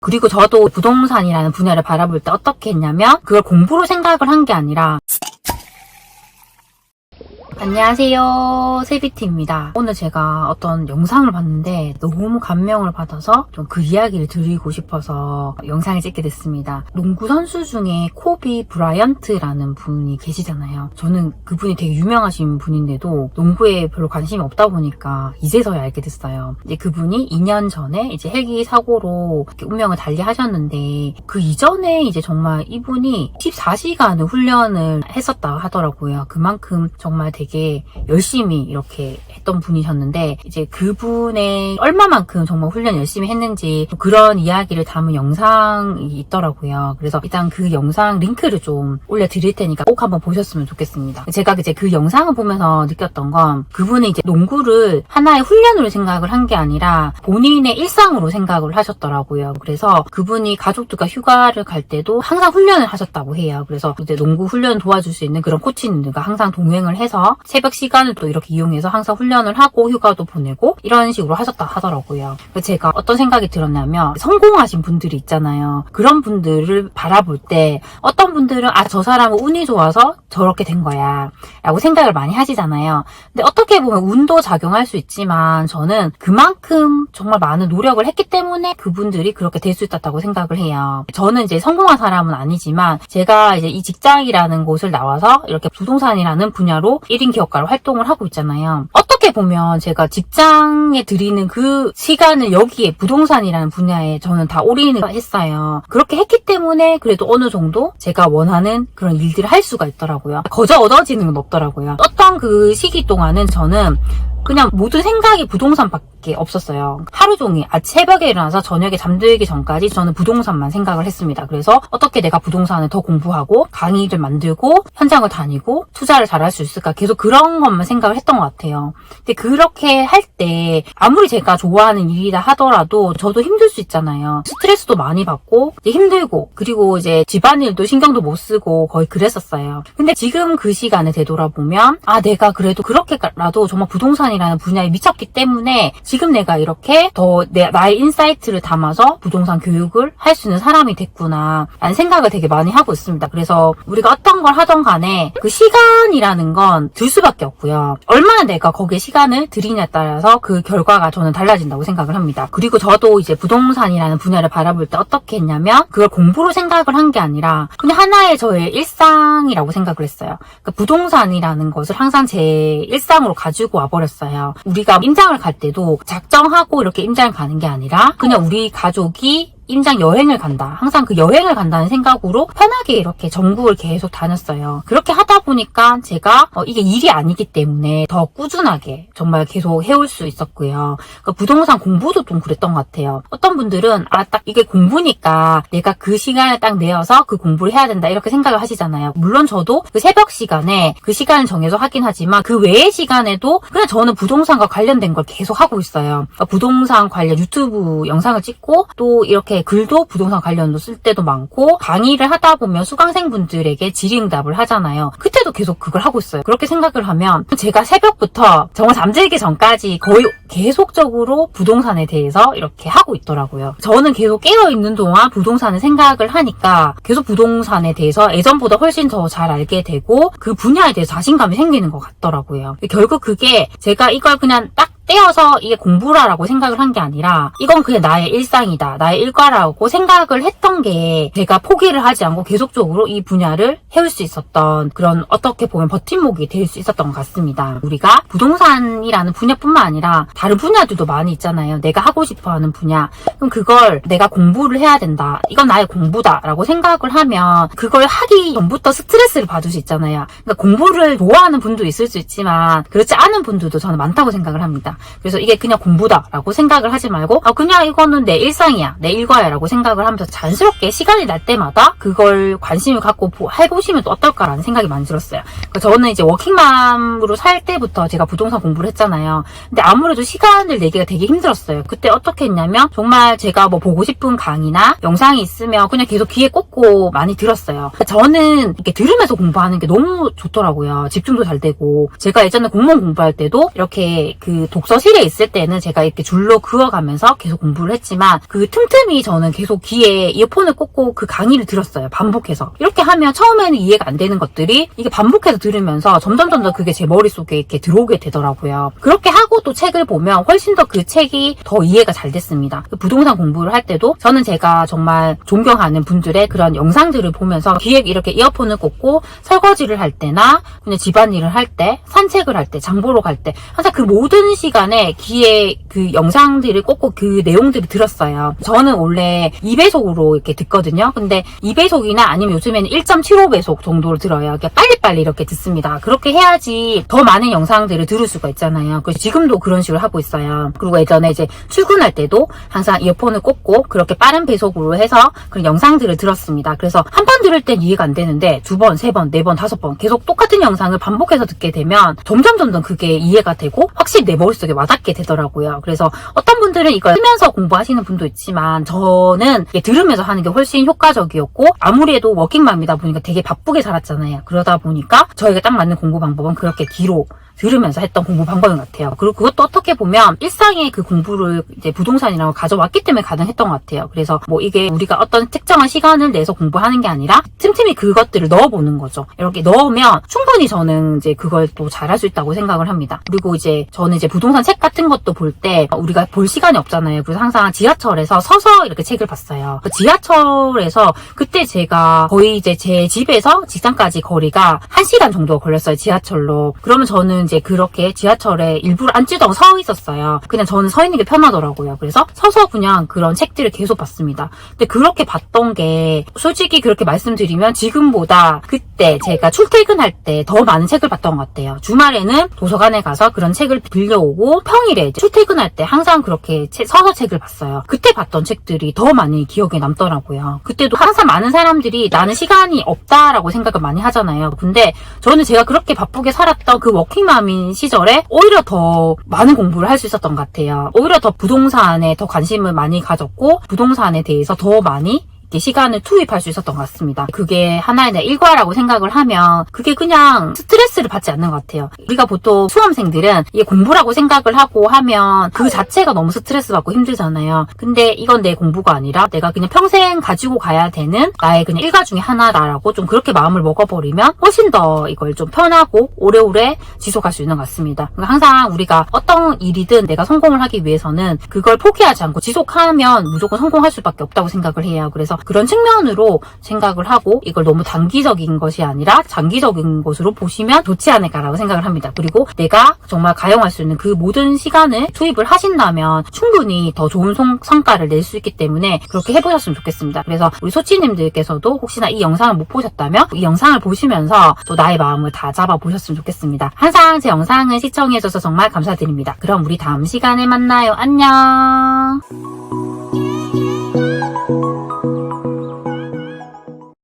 그리고 저도 부동산이라는 분야를 바라볼 때 어떻게 했냐면 그걸 공부로 생각을 한 게 아니라 안녕하세요, 세비티입니다. 오늘 제가 어떤 영상을 봤는데 너무 감명을 받아서 좀 그 이야기를 드리고 싶어서 영상을 찍게 됐습니다. 농구 선수 중에 코비 브라이언트라는 분이 계시잖아요. 저는 그분이 되게 유명하신 분인데도 농구에 별로 관심이 없다 보니까 이제서야 알게 됐어요. 이제 그분이 2년 전에 이제 헬기 사고로 운명을 달리하셨는데 그 이전에 이제 정말 이분이 14시간을 훈련을 했었다 하더라고요. 그만큼 정말 되게 열심히 이렇게 했던 분이셨는데 이제 그분의 얼마만큼 정말 훈련 열심히 했는지 그런 이야기를 담은 영상이 있더라고요. 그래서 일단 그 영상 링크를 좀 올려드릴 테니까 꼭 한번 보셨으면 좋겠습니다. 제가 이제 그 영상을 보면서 느꼈던 건 그분이 이제 농구를 하나의 훈련으로 생각을 한 게 아니라 본인의 일상으로 생각을 하셨더라고요. 그래서 그분이 가족들과 휴가를 갈 때도 항상 훈련을 하셨다고 해요. 그래서 이제 농구 훈련 도와줄 수 있는 그런 코치님들과 항상 동행을 해서 새벽 시간을 또 이렇게 이용해서 항상 훈련을 하고 휴가도 보내고 이런 식으로 하셨다 하더라고요. 그래서 제가 어떤 생각이 들었냐면 성공하신 분들이 있잖아요. 그런 분들을 바라볼 때 어떤 분들은 저 사람은 운이 좋아서 저렇게 된 거야 라고 생각을 많이 하시잖아요. 근데 어떻게 보면 운도 작용할 수 있지만 저는 그만큼 정말 많은 노력을 했기 때문에 그분들이 그렇게 될 수 있었다고 생각을 해요. 저는 이제 성공한 사람은 아니지만 제가 이제 이 직장이라는 곳을 나와서 이렇게 부동산이라는 분야로 1인 기업가로 활동을 하고 있잖아요. 어떻게 보면 제가 직장에 들이는 그 시간을 여기에 부동산이라는 분야에 저는 다 올인을 했어요. 그렇게 했기 때문에 그래도 어느 정도 제가 원하는 그런 일들을 할 수가 있더라고요. 거저 얻어지는 건 없더라고요. 어떤 그 시기 동안은 저는 그냥 모든 생각이 부동산밖에 없었어요. 하루 종일 새벽에 일어나서 저녁에 잠들기 전까지 저는 부동산만 생각을 했습니다. 그래서 어떻게 내가 부동산을 더 공부하고 강의를 만들고 현장을 다니고 투자를 잘할 수 있을까 계속 그런 것만 생각을 했던 것 같아요. 근데 그렇게 할 때 아무리 제가 좋아하는 일이다 하더라도 저도 힘들 수 있잖아요. 스트레스도 많이 받고 힘들고 그리고 이제 집안일도 신경도 못 쓰고 거의 그랬었어요. 근데 지금 그 시간을 되돌아보면 내가 그래도 그렇게라도 정말 부동산이라는 분야에 미쳤기 때문에 지금 내가 이렇게 더 나의 인사이트를 담아서 부동산 교육을 할 수 있는 사람이 됐구나 라는 생각을 되게 많이 하고 있습니다. 그래서 우리가 어떤 걸 하던 간에 그 시간이라는 건 들 수밖에 없고요. 얼마나 내가 거기에 시간을 들이냐에 따라서 그 결과가 저는 달라진다고 생각을 합니다. 그리고 저도 이제 부동산이라는 분야를 바라볼 때 어떻게 했냐면 그걸 공부로 생각을 한 게 아니라 그냥 하나의 저의 일상이라고 생각을 했어요. 그러니까 부동산이라는 것을 항상 제 일상으로 가지고 와버렸어요. 우리가 임장을 갈 때도 작정하고 이렇게 임장을 가는 게 아니라 그냥 우리 가족이 임장 여행을 간다. 항상 그 여행을 간다는 생각으로 편하게 이렇게 전국을 계속 다녔어요. 그렇게 하다 보니까 제가 이게 일이 아니기 때문에 더 꾸준하게 정말 계속 해올 수 있었고요. 그러니까 부동산 공부도 좀 그랬던 것 같아요. 어떤 분들은 딱 이게 공부니까 내가 그 시간을 딱 내어서 그 공부를 해야 된다 이렇게 생각을 하시잖아요. 물론 저도 그 새벽 시간에 그 시간을 정해서 하긴 하지만 그 외의 시간에도 그냥 저는 부동산과 관련된 걸 계속 하고 있어요. 그러니까 부동산 관련 유튜브 영상을 찍고 또 이렇게 글도 부동산 관련도 쓸 때도 많고 강의를 하다 보면 수강생분들에게 질의응답을 하잖아요. 그때도 계속 그걸 하고 있어요. 그렇게 생각을 하면 제가 새벽부터 정말 잠들기 전까지 거의 계속적으로 부동산에 대해서 이렇게 하고 있더라고요. 저는 계속 깨어있는 동안 부동산을 생각을 하니까 계속 부동산에 대해서 예전보다 훨씬 더 잘 알게 되고 그 분야에 대해서 자신감이 생기는 것 같더라고요. 결국 그게 제가 이걸 그냥 딱 떼어서 이게 공부라고 생각을 한 게 아니라 이건 그냥 나의 일상이다. 나의 일과라고 생각을 했던 게 제가 포기를 하지 않고 계속적으로 이 분야를 해올 수 있었던 그런 어떻게 보면 버팀목이 될 수 있었던 것 같습니다. 우리가 부동산이라는 분야뿐만 아니라 다른 분야들도 많이 있잖아요. 내가 하고 싶어하는 분야. 그럼 그걸 내가 공부를 해야 된다. 이건 나의 공부다라고 생각을 하면 그걸 하기 전부터 스트레스를 받을 수 있잖아요. 그러니까 공부를 좋아하는 분도 있을 수 있지만 그렇지 않은 분들도 저는 많다고 생각을 합니다. 그래서 이게 그냥 공부다라고 생각을 하지 말고 그냥 이거는 내 일상이야, 내 일과야 라고 생각을 하면서 자연스럽게 시간이 날 때마다 그걸 관심을 갖고 해보시면 또 어떨까라는 생각이 많이 들었어요. 그러니까 저는 이제 워킹맘으로 살 때부터 제가 부동산 공부를 했잖아요. 근데 아무래도 시간을 내기가 되게 힘들었어요. 그때 어떻게 했냐면 정말 제가 보고 싶은 강의나 영상이 있으면 그냥 계속 귀에 꽂고 많이 들었어요. 저는 이렇게 들으면서 공부하는 게 너무 좋더라고요. 집중도 잘 되고 제가 예전에 공무원 공부할 때도 이렇게 그 독서실에 있을 때는 제가 이렇게 줄로 그어가면서 계속 공부를 했지만 그 틈틈이 저는 계속 귀에 이어폰을 꽂고 그 강의를 들었어요. 반복해서. 이렇게 하면 처음에는 이해가 안 되는 것들이 이게 반복해서 들으면서 점점 그게 제 머릿속에 이렇게 들어오게 되더라고요. 그렇게 하고 또 책을 보면 훨씬 더 그 책이 더 이해가 잘 됐습니다. 그 부동산 공부를 할 때도 저는 제가 정말 존경하는 분들의 그런 영상들을 보면서 귀에 이렇게 이어폰을 꽂고 설거지를 할 때나 그냥 집안일을 할 때, 산책을 할 때, 장 보러 갈 때 항상 그 모든 시간에 귀에 그 영상들을 꽂고 그 내용들을 들었어요. 저는 원래 2배속으로 이렇게 듣거든요. 근데 2배속이나 아니면 요즘에는 1.75배속 정도로 들어요. 그러니까 빨리빨리 이렇게 듣습니다. 그렇게 해야지 더 많은 영상들을 들을 수가 있잖아요. 그래서 지금도 그런 식으로 하고 있어요. 그리고 예전에 이제 출근할 때도 항상 이어폰을 꽂고 그렇게 빠른 배속으로 해서 그런 영상들을 들었습니다. 그래서 한 번 들을 땐 이해가 안 되는데 2번, 3번, 4번, 5번 계속 똑같은 영상을 반복해서 듣게 되면 점점 그게 이해가 되고 확실히 내 머릿속에 와닿게 되더라고요. 그래서 어떤 분들은 이걸 쓰면서 공부하시는 분도 있지만 저는 들으면서 하는 게 훨씬 효과적이었고 아무래도 워킹맘이다 보니까 되게 바쁘게 살았잖아요. 그러다 보니까 저에게 딱 맞는 공부 방법은 그렇게 귀로 들으면서 했던 공부 방법인 것 같아요. 그리고 그것도 어떻게 보면 일상의 그 공부를 이제 부동산이라고 가져왔기 때문에 가능했던 것 같아요. 그래서 뭐 이게 우리가 어떤 특정한 시간을 내서 공부하는 게 아니라 틈틈이 그것들을 넣어보는 거죠. 이렇게 넣으면 충분히 저는 이제 그걸 또 잘할 수 있다고 생각을 합니다. 그리고 이제 저는 이제 부동산 책 같은 것도 볼 때 우리가 볼 시간이 없잖아요. 그래서 항상 지하철에서 서서 이렇게 책을 봤어요. 지하철에서 그때 제가 거의 이제 제 집에서 직장까지 거리가 1시간 정도 걸렸어요. 지하철로. 그러면 저는 이제 그렇게 지하철에 일부러 앉지도 않고 서 있었어요. 그냥 저는 서 있는 게 편하더라고요. 그래서 서서 그냥 그런 책들을 계속 봤습니다. 근데 그렇게 봤던 게 솔직히 그렇게 말씀드리면 지금보다 그때 제가 출퇴근할 때 더 많은 책을 봤던 것 같아요. 주말에는 도서관에 가서 그런 책을 빌려오고 평일에 이제 출퇴근할 때 항상 그렇게 서서 책을 봤어요. 그때 봤던 책들이 더 많이 기억에 남더라고요. 그때도 항상 많은 사람들이 나는 시간이 없다라고 생각을 많이 하잖아요. 근데 저는 제가 그렇게 바쁘게 살았던 그 워킹맘인 시절에 오히려 더 많은 공부를 할 수 있었던 것 같아요. 오히려 더 부동산에 더 관심을 많이 가졌고 부동산에 대해서 더 많이 시간을 투입할 수 있었던 것 같습니다. 그게 하나의 내 일과라고 생각을 하면 그게 그냥 스트레스를 받지 않는 것 같아요. 우리가 보통 수험생들은 이게 공부라고 생각을 하고 하면 그 자체가 너무 스트레스 받고 힘들잖아요. 근데 이건 내 공부가 아니라 내가 그냥 평생 가지고 가야 되는 나의 그냥 일과 중에 하나다라고 좀 그렇게 마음을 먹어버리면 훨씬 더 이걸 좀 편하고 오래오래 지속할 수 있는 것 같습니다. 그러니까 항상 우리가 어떤 일이든 내가 성공을 하기 위해서는 그걸 포기하지 않고 지속하면 무조건 성공할 수밖에 없다고 생각을 해요. 그래서 그런 측면으로 생각을 하고 이걸 너무 단기적인 것이 아니라 장기적인 것으로 보시면 좋지 않을까라고 생각을 합니다. 그리고 내가 정말 가용할 수 있는 그 모든 시간을 투입을 하신다면 충분히 더 좋은 성과를 낼 수 있기 때문에 그렇게 해보셨으면 좋겠습니다. 그래서 우리 소치님들께서도 혹시나 이 영상을 못 보셨다면 이 영상을 보시면서 또 나의 마음을 다 잡아보셨으면 좋겠습니다. 항상 제 영상을 시청해줘서 정말 감사드립니다. 그럼 우리 다음 시간에 만나요. 안녕.